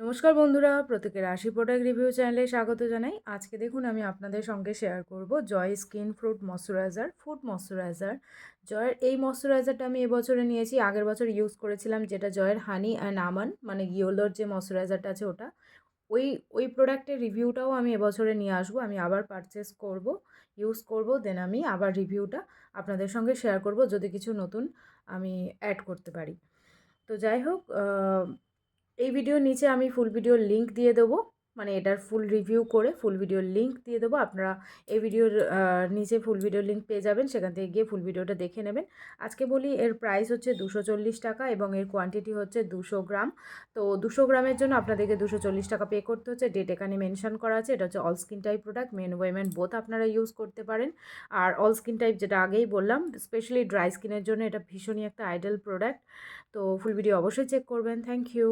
নমস্কার বন্ধুরা, প্রত্যেকের রাশি প্রোডাক্ট রিভিউ চ্যানেলে স্বাগত জানাই। আজকে দেখুন আমি আপনাদের সঙ্গে শেয়ার করব জয় স্কিন ফুড ময়শ্চারাইজার। জয়ের এই ময়শ্চারাইজারটা আমি এবছরে নিয়েছি, আগের বছর ইউজ করেছিলাম যেটা জয়ের হানি অ্যান্ড আমন্ড মানে ইয়োলোর যে ময়শ্চারাইজারটা আছে ওটা। ওই ওই প্রোডাক্টের রিভিউটাও আমি এবছরে নিয়ে আসবো। আমি আবার পারচেস করব, ইউজ করব, দেন আমি আবার রিভিউটা আপনাদের সঙ্গে শেয়ার করব যদি কিছু নতুন আমি অ্যাড করতে পারি। তো যাই হোক, এই ভিডিওর নিচে আমি ফুল ভিডিওর লিঙ্ক দিয়ে দেবো, মানে এটার ফুল রিভিউ করে ফুল ভিডিওর লিঙ্ক দিয়ে দেবো। আপনারা এই ভিডিওর নিচে ফুল ভিডিওর লিঙ্ক পেয়ে যাবেন, সেখান থেকে গিয়ে ফুল ভিডিওটা দেখে নেবেন। আজকে বলি এর প্রাইস হচ্ছে 240 টাকা এবং এর কোয়ান্টিটি হচ্ছে 200 গ্রাম। তো 200 গ্রামের জন্য আপনাদেরকে 240 টাকা পে করতে হচ্ছে। ডেট এখানে মেনশন করা আছে। এটা হচ্ছে all skin type product, men women both আপনারা ইউজ করতে পারেন। আর অল স্কিন টাইপ যেটা আগেই বললাম, স্পেশালি ড্রাই স্কিনের জন্য এটা ভীষণই একটা আইডল প্রোডাক্ট। তো ফুল ভিডিও অবশ্যই চেক করবেন। Thank you.